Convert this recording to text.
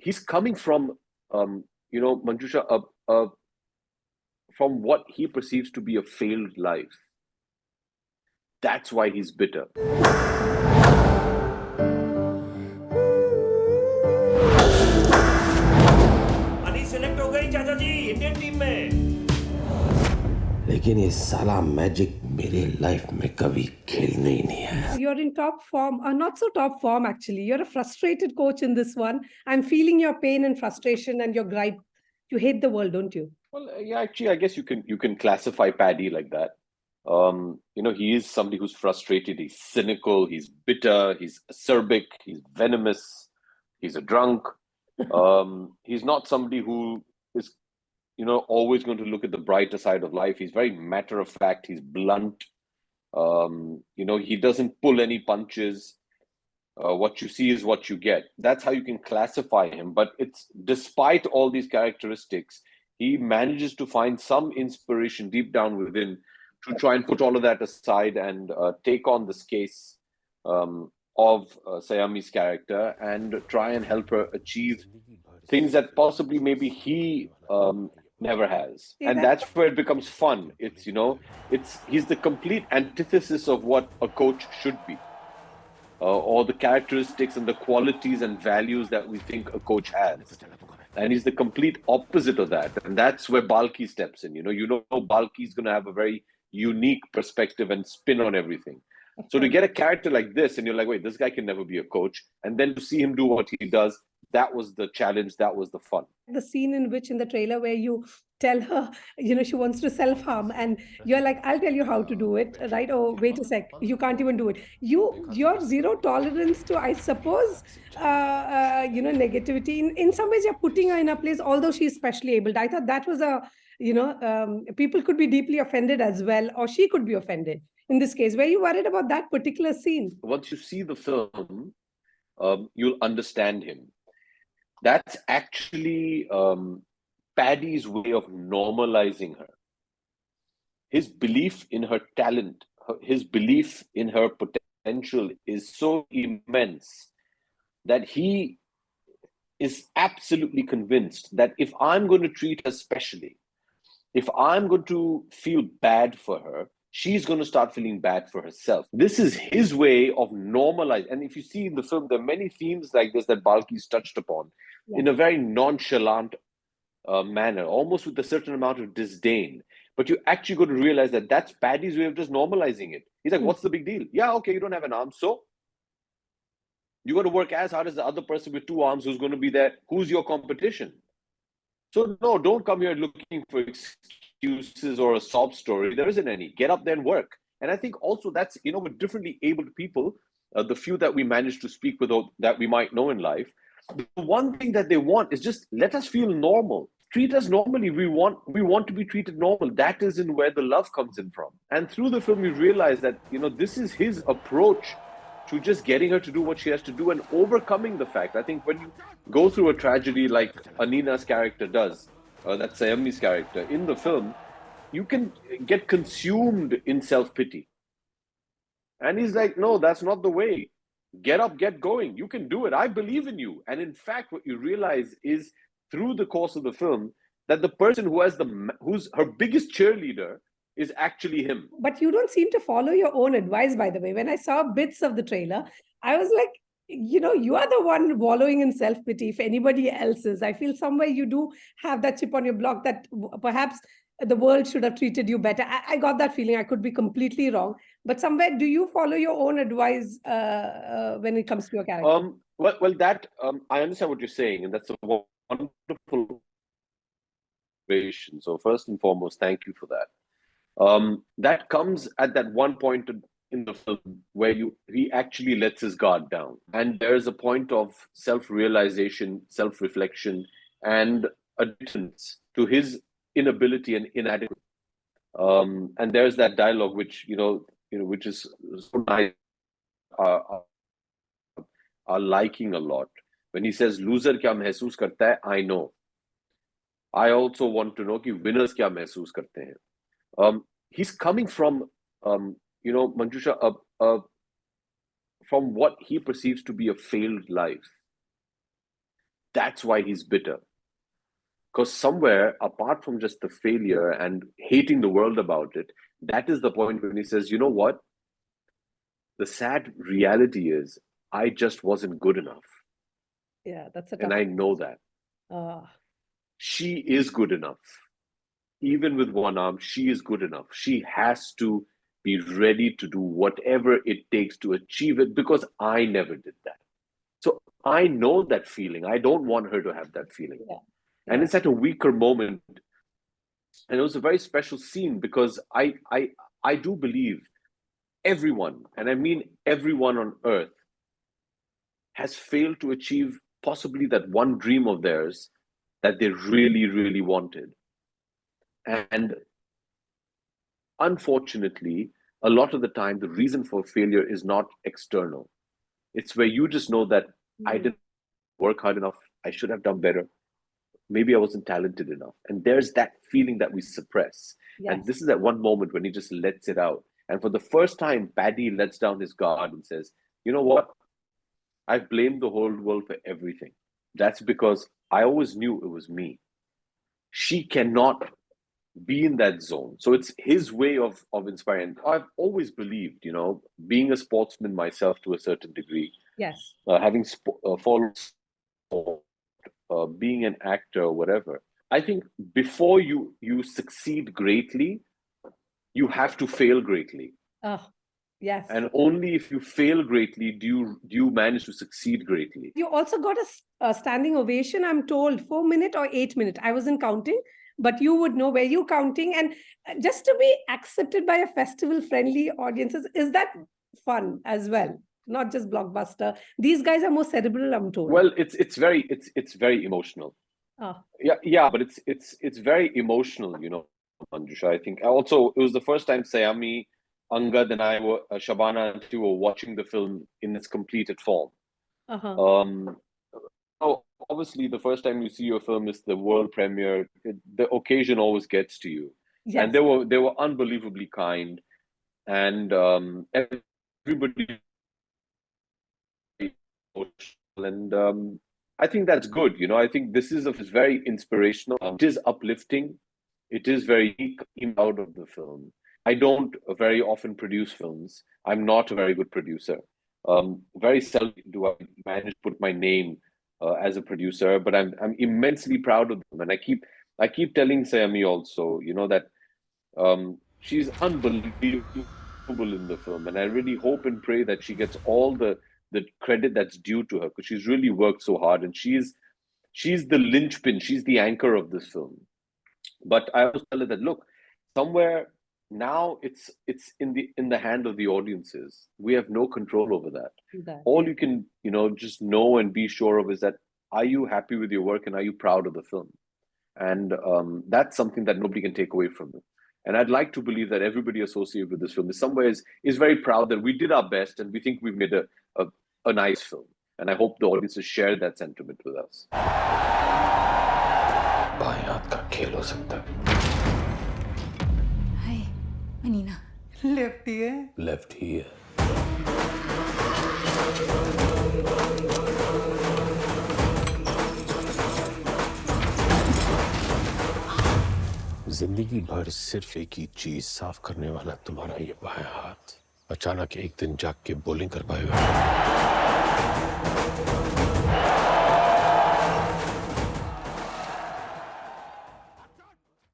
he's coming from, Manjusha, from what he perceives to be a failed life. That's why he's bitter. अनी select हो गई चाचा जी Indian team में। लेकिन ये साला मैजिक मेरे लाइफ में कभी खेलने ही नहीं है। You're in top form, or not so top form actually. You're a frustrated coach in this one. I'm feeling your pain and frustration and your gripe. You hate the world, don't you? Well, yeah, actually, I guess you can classify Paddy like that. He is somebody who's frustrated. He's cynical. He's bitter. He's acerbic. He's venomous. He's a drunk. He's not somebody who is, always going to look at the brighter side of life. He's very matter of fact. He's blunt. He doesn't pull any punches. What you see is what you get. That's how you can classify him. But it's despite all these characteristics, he manages to find some inspiration deep down within to try and put all of that aside and take on this case of Saiyami's character and try and help her achieve things that possibly maybe he never has. And that's where it becomes fun. He's the complete antithesis of what a coach should be. Or the characteristics and the qualities and values that we think a coach has. And he's the complete opposite of that. And that's where Balki steps in. Balki's going to have a very unique perspective and spin on everything. So to get a character like this, and you're like, wait, this guy can never be a coach. And then to see him do what he does, that was the challenge. That was the fun. The scene in the trailer where you tell her, she wants to self-harm and you're like, I'll tell you how to do it, right? Oh, wait a sec, you can't even do it. Your zero tolerance to, I suppose, negativity. In some ways, you're putting her in a place, although she's specially abled. I thought that was people could be deeply offended as well, or she could be offended. In this case, were you worried about that particular scene? Once you see the film, you'll understand him. That's actually Paddy's way of normalizing her. His belief in her talent, his belief in her potential is so immense that he is absolutely convinced that if I'm going to treat her specially, if I'm going to feel bad for her, she's going to start feeling bad for herself. This is his way of normalizing. And if you see in the film, there are many themes like this that Balki's touched upon in a very nonchalant manner, almost with a certain amount of disdain. But you actually got to realize that that's Paddy's way of just normalizing it. He's like, what's the big deal? Yeah, okay, you don't have an arm, so you got to work as hard as the other person with two arms who's going to be there. Who's your competition? So no, don't come here looking for excuses or a sob story. There isn't any. Get up there and work. And I think also that's, with differently abled people, the few that we manage to speak with or that we might know in life, the one thing that they want is just let us feel normal. Treat us normally. We want to be treated normal. That is in where the love comes in from. And through the film, you realize that, this is his approach to just getting her to do what she has to do and overcoming the fact. I think when you go through a tragedy like Anina's character does, that's Saiyami's character, in the film, you can get consumed in self-pity. And he's like, no, that's not the way. Get up, get going. You can do it. I believe in you. And in fact, what you realize is through the course of the film that the person who's her biggest cheerleader is actually him. But you don't seem to follow your own advice, by the way. When I saw bits of the trailer, I was like, you are the one wallowing in self-pity. If anybody else is, I feel somewhere you do have that chip on your block that perhaps the world should have treated you better. I got that feeling. I could be completely wrong. But somewhere, do you follow your own advice when it comes to your character? That I understand what you're saying, and that's a wonderful observation. So first and foremost, thank you for that. That comes at that one point in the film where he actually lets his guard down, and there's a point of self-realization, self-reflection, and a distance to his inability and inadequacy. And there's that dialogue which which is so nice, are liking a lot, when he says, "Loser kya महसूस करता है? I know. I also want to know कि winners kya महसूस करते हैं." He's coming from, Manjusha, from what he perceives to be a failed life. that's why he's bitter. Because somewhere, apart from just the failure and hating the world about it, that is the point when he says, you know what? The sad reality is, I just wasn't good enough. Yeah, that's a tough And I know that. She is good enough. Even with one arm, she is good enough. She has to be ready to do whatever it takes to achieve it because I never did that. So I know that feeling. I don't want her to have that feeling. Yeah. And it's at a weaker moment. And it was a very special scene because I do believe everyone, and I mean everyone on earth, has failed to achieve possibly that one dream of theirs that they really, really wanted. And unfortunately, a lot of the time, the reason for failure is not external. It's where you just know that I didn't work hard enough. I should have done better. Maybe I wasn't talented enough. And there's that feeling that we suppress. Yes. And this is that one moment when he just lets it out. And for the first time, Paddy lets down his guard and says, you know what? I've blamed the whole world for everything. That's because I always knew it was me. She cannot be in that zone. So it's his way of inspiring. I've always believed, you know, being a sportsman myself to a certain degree, Yes. having followed being an actor or whatever, I think before you succeed greatly, you have to fail greatly. Oh, yes. And only if you fail greatly do you manage to succeed greatly. You also got a standing ovation, I'm told, 4 minute or 8 minute. I wasn't counting, but you would know. Were you counting? And just to be accepted by a festival-friendly audiences, is that fun as well? Not just blockbuster. These guys are more cerebral, I'm told. Well, it's very emotional. Oh. Yeah, but it's very emotional, you know, Manjusha. I think also it was the first time Saiyami, Angad, and I were Shabana and we were watching the film in its completed form. So obviously, the first time you see your film is the world premiere. The occasion always gets to you, Yes. and they were unbelievably kind, and everybody, and I think that's good. You know, I think this is very inspirational. It is uplifting. It is very out of the film. I don't very often produce films. I'm not a very good producer. Very seldom do I manage to put my name as a producer, but I'm immensely proud of them, and I keep telling Saiyami also, you know, that she's unbelievable in the film, and I really hope and pray that she gets all the credit that's due to her because she's really worked so hard, and she's the linchpin, she's the anchor of this film. But I always tell her that look, somewhere now it's in the hand of the audiences. We have no control over that. All you can, you know, just know and be sure of is that are you happy with your work and are you proud of the film? And that's something that nobody can take away from it. And I'd like to believe that everybody associated with this film is somewhere is very proud that we did our best and we think we've made a nice film. And I hope the audiences share that sentiment with us. बाएं हाथ का खेल हो सकता है. Hi, Manina. Left here. Left here. जिंदगी भर सिर्फ एक ही चीज साफ करने वाला तुम्हारा ये बायां हाथ अचानक एक दिन जाग के बॉलिंग कर पाएगा.